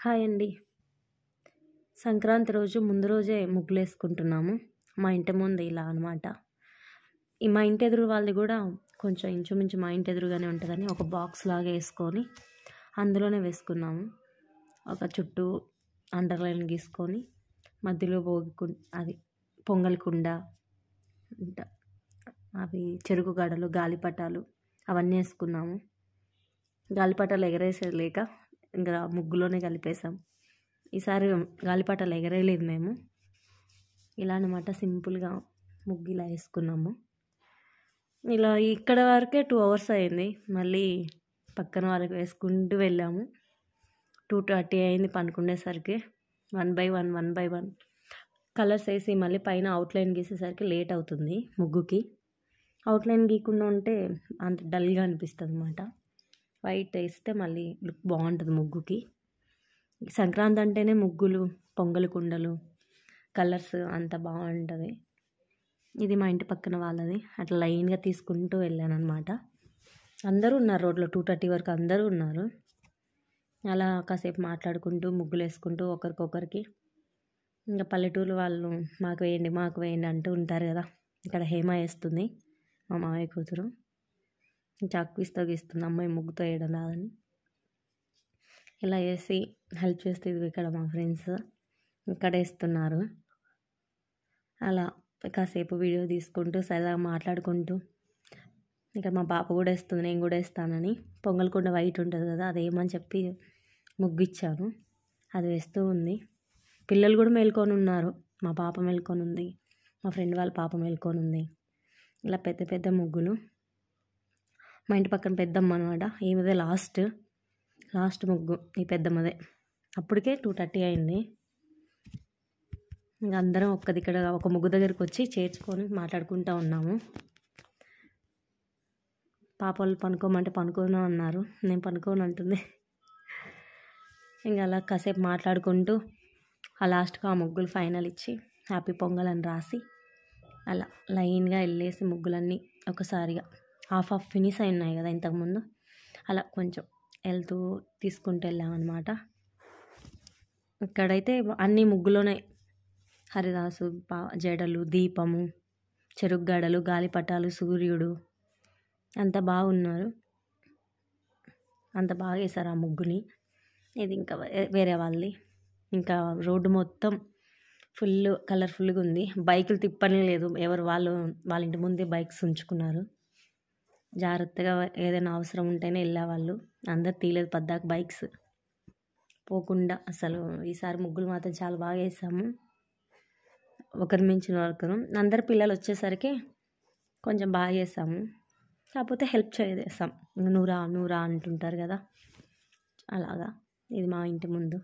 Hi అండి. సంక్రాంతి రోజు ముందు రోజే ముగ్గులేసుకుంటున్నాము. మా ఇంటి ముందు ఇలా అనమాట. మా ఇంటి ఎదురు వాళ్ళది కూడా కొంచెం ఇంచుమించు మా ఇంటి ఎదురుగానే ఉంటుందని ఒక బాక్స్ లాగా వేసుకొని అందులోనే వేసుకున్నాము. ఒక చుట్టూ అండర్లైన్ గీసుకొని మధ్యలో అది పొంగల్ కుండ, అవి చెరుకు గడలు, గాలిపటాలు అవన్నీ వేసుకున్నాము. గాలిపటాలు ఎగరేసేది లేక ఇంకా ముగ్గులోనే కలిపేసాం. ఈసారి గాలిపటాలు ఎగరేయలేదు మేము. ఇలా అనమాట సింపుల్గా ముగ్గు ఇలా వేసుకున్నాము. ఇలా ఇక్కడ వరకే 2 hours అయింది. మళ్ళీ పక్కన వాళ్ళకి వేసుకుంటూ వెళ్ళాము. 2:30 అయింది పనుకునేసరికి. 1 by 1 కలర్స్ వేసి మళ్ళీ పైన అవుట్లైన్ గీసేసరికి లేట్ అవుతుంది ముగ్గుకి. అవుట్లైన్ గీయకుండా ఉంటే అంత డల్గా అనిపిస్తుంది అన్నమాట. వైట్ వేస్తే మళ్ళీ లుక్ బాగుంటుంది ముగ్గుకి. సంక్రాంతి అంటేనే ముగ్గులు, పొంగల్ కుండలు, కలర్స్ అంత బాగుంటుంది. ఇది మా ఇంటి పక్కన వాళ్ళది. అట్లా లైన్గా తీసుకుంటూ వెళ్ళాను అనమాట. అందరూ ఉన్నారు రోడ్లో. 2:30 వరకు అందరూ ఉన్నారు. అలా కాసేపు మాట్లాడుకుంటూ ముగ్గులు వేసుకుంటూ ఒకరికొకరికి. ఇంకా పల్లెటూరు వాళ్ళు మాకు వేయండి అంటూ ఉంటారు కదా. ఇక్కడ హేమ వేస్తుంది, మా మామయ్య కూతురు. చాక్పీస్తో గీస్తుంది, అమ్మాయి ముగ్గుతో వేయడం రాదని. ఇలా వేసి హెల్ప్ చేస్తే ఇది ఇక్కడ మా ఫ్రెండ్స్ ఇక్కడ వేస్తున్నారు. అలా కాసేపు వీడియో తీసుకుంటూ సరదాగా మాట్లాడుకుంటూ ఇంకా మా పాప కూడా వేస్తుంది, నేను కూడా వేస్తానని. పొంగల్ కుండ వైట్ ఉంటుంది కదా, అదేమని చెప్పి ముగ్గు ఇచ్చాను. అది వేస్తూ ఉంది. పిల్లలు కూడా మేల్కొని ఉన్నారు. మా పాప మేల్కొని ఉంది, మా ఫ్రెండ్ వాళ్ళ పాప మేల్కొని ఉంది. ఇలా పెద్ద పెద్ద ముగ్గులు. మా ఇంటి పక్కన పెద్దమ్మ అనమాట, ఈమెదే లాస్ట్ ముగ్గు ఈ పెద్దమ్మదే. అప్పటికే 2:30 అయింది. ఇంకా అందరం ఇక్కడ ఒక ముగ్గు దగ్గరికి వచ్చి చేర్చుకొని మాట్లాడుకుంటూ ఉన్నాము. పాప వాళ్ళు పనుకోమంటే పనుకోను అన్నారు, నేను పనుకోను అంటుంది. ఇంకా అలా కాసేపు మాట్లాడుకుంటూ లాస్ట్గా ఆ ముగ్గులు ఫైనల్ ఇచ్చి హ్యాపీ పొంగల్ అని రాసి అలా లైన్గా వెళ్ళేసి ముగ్గులన్నీ ఒకసారిగా హాఫ్ ఫినిష్ అయినాయి కదా ఇంతకుముందు, అలా కొంచెం వెళ్తూ తీసుకుంటూ వెళ్ళామన్నమాట. ఇక్కడైతే అన్ని ముగ్గులోనే హరిదాసు, జడలు, దీపము, చెరుకు గడలు, గాలిపటాలు, సూర్యుడు అంత బాగున్నారు. అంత బాగా వేశారు ఆ ముగ్గుని. ఇది ఇంకా వేరే వాళ్ళది. ఇంకా రోడ్డు మొత్తం ఫుల్ కలర్ఫుల్గా ఉంది. బైకులు తిప్పనే లేదు, వాళ్ళ ఇంటి ముందే బైక్స్ ఉంచుకున్నారు. జాగ్రత్తగా ఏదైనా అవసరం ఉంటేనే వెళ్ళేవాళ్ళు. అందరు తీయలేదు పద్దాక బైక్స్ పోకుండా. అసలు ఈసారి ముగ్గులు మాత్రం చాలా బాగా వేసాము, ఒకరి మించిన ఒకరు. అందరు పిల్లలు వచ్చేసరికి కొంచెం బాగా చేసాము. కాకపోతే హెల్ప్ చేసాం, నువ్వు రా అంటుంటారు కదా, అలాగా. ఇది మా ఇంటి ముందు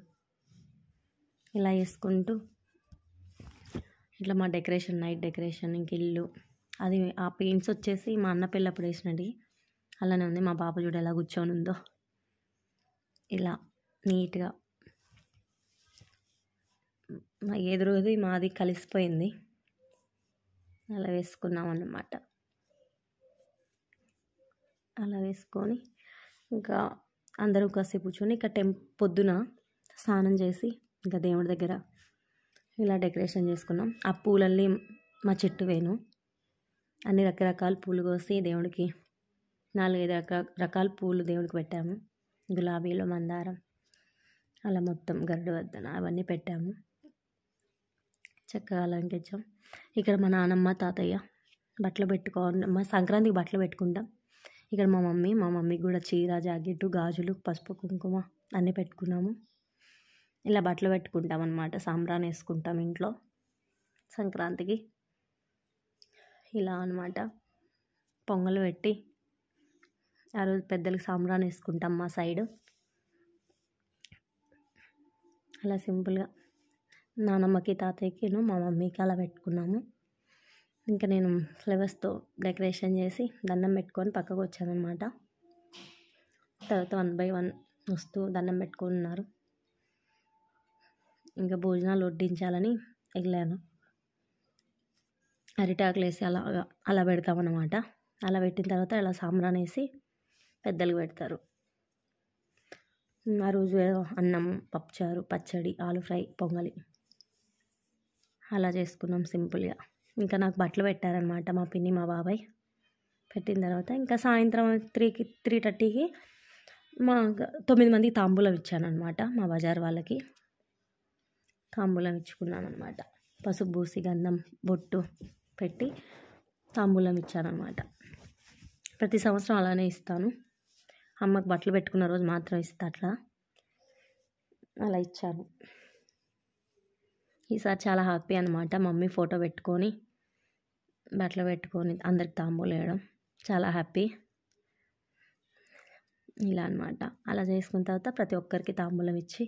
ఇలా వేసుకుంటూ ఇట్లా మా డెకరేషన్, నైట్ డెకరేషన్, ఇంక ఇల్లు అది. ఆ పెయింట్స్ వచ్చేసి మా అన్న పెళ్ళప్పుడు వేసినది అలానే ఉంది. మా పాప చూడ ఎలా కూర్చొని ఉందో, ఇలా నీట్గా. ఎదురుది మాది కలిసిపోయింది. అలా వేసుకున్నాం అన్నమాట. అలా వేసుకొని ఇంకా అందరూ కాసేపు కూర్చొని ఇక పొద్దున స్నానం చేసి ఇంకా దేవుడి దగ్గర ఇలా డెకరేషన్ చేసుకున్నాం. ఆ పూలన్నీ మా చెట్టు వేను. అన్ని రకరకాల పూలు కోసి దేవుడికి 4-5 రకాల పూలు దేవుడికి పెట్టాము. గులాబీలు, మందారం, అలా మొత్తం గరుడు వద్దన అవన్నీ పెట్టాము. చక్కగా అలంకరించాం. ఇక్కడ మా నానమ్మ, తాతయ్య బట్టలు మా సంక్రాంతికి బట్టలు పెట్టుకుంటాం. ఇక్కడ మా మమ్మీకి కూడా చీర, జాకెట్టు, గాజులు, పసుపు, కుంకుమ అన్నీ పెట్టుకున్నాము. ఇలా బట్టలు పెట్టుకుంటాం అన్నమాట. సాంబ్రాణి వేసుకుంటాం ఇంట్లో సంక్రాంతికి. ఇలా అనమాట. పొంగలు పెట్టి ఆ రోజు పెద్దలకి సాంబ్రాణి వేసుకుంటాం మా సైడు. అలా సింపుల్గా నానమ్మకి, తాతయ్యకి, మా మమ్మీకి అలా పెట్టుకున్నాము. ఇంకా నేను ఫ్లవర్స్తో డెకరేషన్ చేసి దండం పెట్టుకొని పక్కకు వచ్చానమాట. తర్వాత 1 by 1 వస్తూ దండం పెట్టుకున్నారు. ఇంకా భోజనాలు వడ్డించాలని వెళ్ళాను. అరిటాకులు వేసి అలా పెడతామన్నమాట. అలా పెట్టిన తర్వాత ఇలా సాంబ్రాణి వేసి పెద్దలకు పెడతారు. ఆ రోజు అన్నం, పప్పుచారు, పచ్చడి, ఆలు ఫ్రై, పొంగలి అలా చేసుకున్నాం సింపుల్గా. ఇంకా నాకు బట్టలు పెట్టారనమాట మా పిన్ని మా బాబాయ్. పెట్టిన తర్వాత ఇంకా సాయంత్రం 3:30కి 9 మందికి తాంబూలం ఇచ్చానమాట. మా బజార్ వాళ్ళకి తాంబూలం ఇచ్చుకున్నాను అనమాట. పసుపు పూసి గంధం బొట్టు పెట్టి తాంబూలం ఇచ్చానమాట. ప్రతి సంవత్సరం అలానే ఇస్తాను. అమ్మకు బట్టలు పెట్టుకున్న రోజు మాత్రం ఇస్తా అలా ఇచ్చాను. ఈసారి చాలా హ్యాపీ అనమాట. మమ్మీ ఫోటో పెట్టుకొని బట్టలు పెట్టుకొని అందరికి తాంబూలం వేయడం చాలా హ్యాపీ. ఇలా అనమాట. అలా చేసుకున్న తర్వాత ప్రతి ఒక్కరికి తాంబూలం ఇచ్చి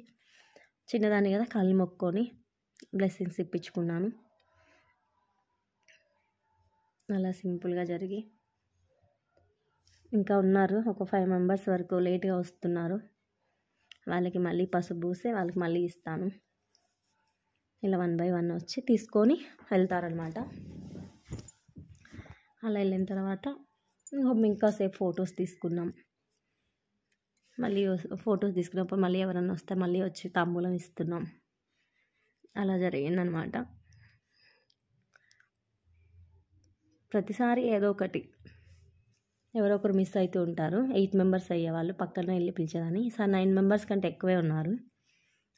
చిన్నదాన్ని కదా కాళ్ళు మొక్కుకొని బ్లెస్సింగ్స్ ఇప్పించుకున్నాను. అలా సింపుల్గా జరిగి ఇంకా ఉన్నారు ఒక 5 మెంబర్స్ వరకు లేట్గా వస్తున్నారు. వాళ్ళకి మళ్ళీ పసుపు పూసి వాళ్ళకి మళ్ళీ ఇస్తాను. ఇలా 1 by 1 వచ్చి తీసుకొని వెళ్తారనమాట. అలా వెళ్ళిన తర్వాత ఇంకాసేపు ఫొటోస్ తీసుకున్నాం. మళ్ళీ ఫొటోస్ తీసుకున్నప్పుడు మళ్ళీ ఎవరన్నా వస్తే మళ్ళీ వచ్చి తాంబూలం ఇస్తున్నాం. అలా జరిగిందనమాట. ప్రతిసారి ఏదో ఒకటి ఎవరో ఒకరు మిస్ అవుతూ ఉంటారు. 8 మెంబర్స్ అయ్యేవాళ్ళు పక్కన వెళ్ళి పిలిచేదాన్ని. ఈసారి 9 మెంబర్స్ కంటే ఎక్కువే ఉన్నారు.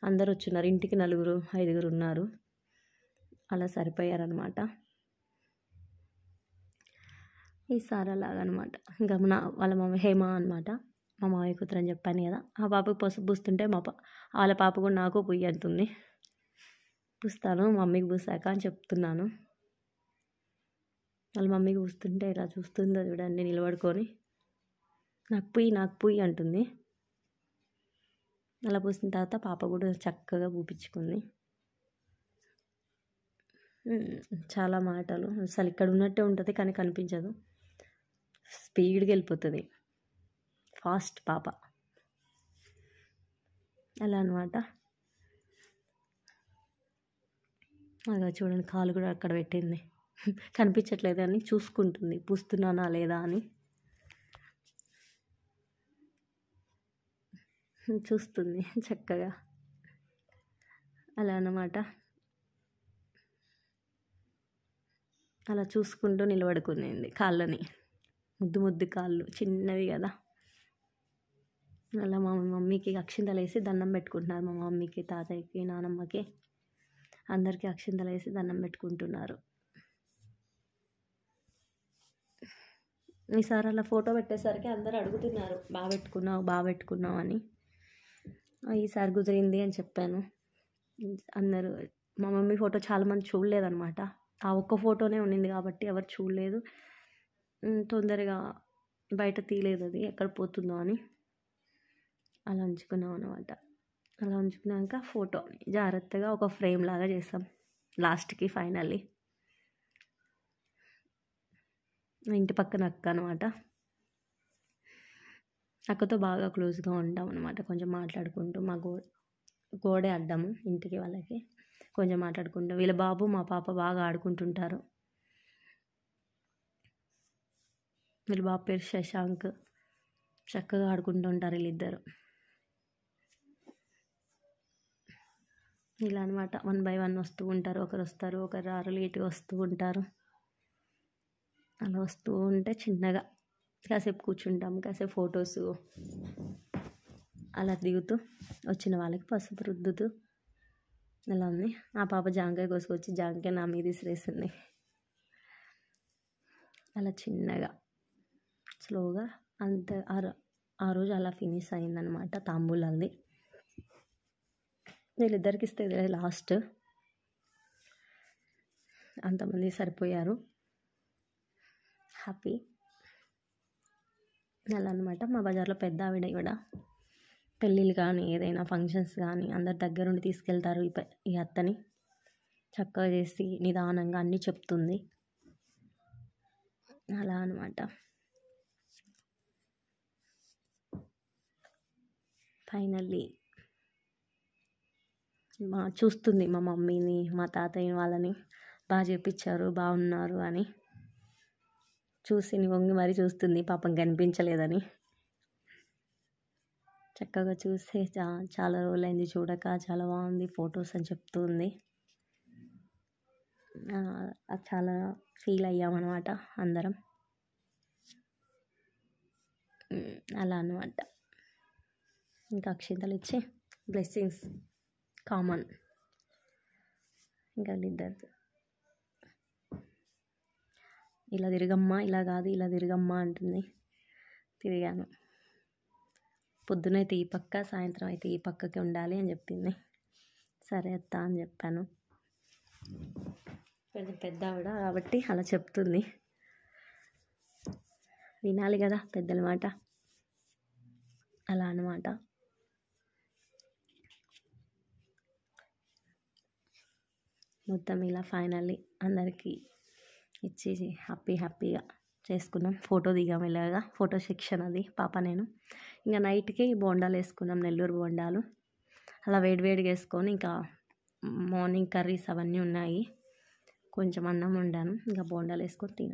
అందరు వచ్చున్నారు. ఇంటికి 4, 5 ఉన్నారు. అలా సరిపోయారనమాట. ఈసారి అలాగనమాట. ఇంకా వాళ్ళ మమ్మీ హేమ అనమాట, మా మామయ్య కూతురు అని చెప్పాను కదా. ఆ పాపకు పసుపు పూస్తుంటే వాళ్ళ పాప కూడా నాకు పుయ్యి అంటుంది. పూస్తాను మమ్మీకి పూసాక అని చెప్తున్నాను. వాళ్ళ మమ్మీకి పూస్తుంటే ఇలా చూస్తుందో చూడండి నిలబడుకొని. నాకు పుయ్యి అంటుంది. అలా పూసిన తర్వాత పాప కూడా చక్కగా పూపించుకుంది. చాలా మాటలు అసలు ఇక్కడ ఉన్నట్టే ఉంటుంది కానీ కనిపించదు. స్పీడ్గా వెళ్ళిపోతుంది, ఫాస్ట్ పాప. అలా అనమాట. అలా చూడండి కాలు కూడా అక్కడ పెట్టింది. కనిపించట్లేదు అని చూసుకుంటుంది పూస్తున్నానా లేదా అని చూస్తుంది చక్కగా. అలా అన్నమాట. అలా చూసుకుంటూ నిలబడుకుంది కాళ్ళని. ముద్దు కాళ్ళు చిన్నవి కదా. అలా మా మమ్మీకి అక్షింతలు వేసి దండం పెట్టుకుంటున్నారు. మా మమ్మీకి, తాతయ్యకి, నానమ్మకి అందరికీ అక్షింతలు వేసి దండం పెట్టుకుంటున్నారు. ఈసారి అలా ఫోటో పెట్టేసరికి అందరూ అడుగుతున్నారు బాగా పెట్టుకున్నావు అని. ఈసారి కుదిరింది అని చెప్పాను. అందరూ మా మమ్మీ ఫోటో చాలామంది చూడలేదన్నమాట. ఆ ఒక్క ఫోటోనే ఉండింది కాబట్టి ఎవరు చూడలేదు. తొందరగా బయట తీయలేదు, అది ఎక్కడ పోతుందో అని. అలా ఉంచుకున్నాం అనమాట. అలా ఉంచుకున్నాక ఫోటోని జాగ్రత్తగా ఒక ఫ్రేమ్ లాగా చేసాం లాస్ట్కి ఫైనల్లీ. ఇంటి పక్కన అక్క అనమాట. అక్కతో బాగా క్లోజ్గా ఉంటాం అనమాట. కొంచెం మాట్లాడుకుంటూ మా గోడే అడ్డము ఇంటికి వాళ్ళకి. కొంచెం మాట్లాడుకుంటూ వీళ్ళ బాబు మా పాప బాగా ఆడుకుంటుంటారు. వీళ్ళ బాబు పేరు శశాంక్. చక్కగా ఆడుకుంటూ ఉంటారు వీళ్ళిద్దరు. ఇలా అనమాట. 1 by 1 వస్తూ ఉంటారు. ఒకరు వస్తారు, ఒకరు రారు, లేట్గా వస్తూ ఉంటారు. అలా వస్తూ ఉంటే చిన్నగా కాసేపు కూర్చుంటాం, కాసేపు ఫొటోస్ అలా దిగుతూ వచ్చిన వాళ్ళకి పసుపు రుద్దుతూ అలా ఉంది. ఆ పాప జాంకాయ కోసుకొచ్చి జాంకాయ నా మీద విసిరేసింది. అలా చిన్నగా స్లోగా అంత ఆ రోజు అలా ఫినిష్ అయిందనమాట తాంబూలాల్ది. వీళ్ళిద్దరికి ఇస్తే లాస్ట్. అంతమంది సరిపోయారు. హ్యాపీ. అలా అనమాట. మా బజార్లో పెద్ద ఆవిడ కూడా పెళ్ళిళ్ళు కానీ ఏదైనా ఫంక్షన్స్ కానీ అందరి దగ్గరుండి తీసుకెళ్తారు. ఈ అత్తని చక్కగా చేసి నిదానంగా అన్నీ చెప్తుంది. అలా అనమాట. ఫైనల్లీ చూస్తుంది మా మమ్మీని, మా తాతయ్య వాళ్ళని బాగా చేపించారు, బాగున్నారు అని చూసి వంగి మరీ చూస్తుంది పాపం కనిపించలేదని. చక్కగా చూస్తే చాలా రోజులైంది చూడక, చాలా బాగుంది ఫొటోస్ అని చెప్తుంది. చాలా ఫీల్ అయ్యామన్నమాట అందరం. అలా అన్నమాట. ఇంకా అక్షింతలు ఇచ్చి బ్లెస్సింగ్స్ కామన్ ఇంకా వీళ్ళిద్దరిది. ఇలా తిరగమ్మా, ఇలా కాదు ఇలా తిరగమ్మా అంటుంది. తిరిగాను. పొద్దునైతే ఈ పక్క, సాయంత్రం అయితే ఈ పక్కకి ఉండాలి అని చెప్పింది. సరే అత్త అని చెప్పాను. కొంచెం పెద్ద ఆవిడ కాబట్టి అలా చెప్తుంది. వినాలి కదా పెద్దల మాట. అలా అన్నమాట. మొత్తం ఇలా ఫైనల్లీ అందరికీ ఇచ్చేసి హ్యాపీగా చేసుకున్నాం. ఫోటో దిగాం ఇలాగా. ఫోటో సెక్షన్ అది పాప నేను. ఇంకా నైట్కి బోండాలు వేసుకున్నాం, నెల్లూరు బోండాలు. అలా వేడివేడిగా వేసుకొని ఇంకా మార్నింగ్ కర్రీస్ అవన్నీ ఉన్నాయి. కొంచెం అన్నం వండాను. ఇంకా బోండాలు వేసుకొని తిన్నాను.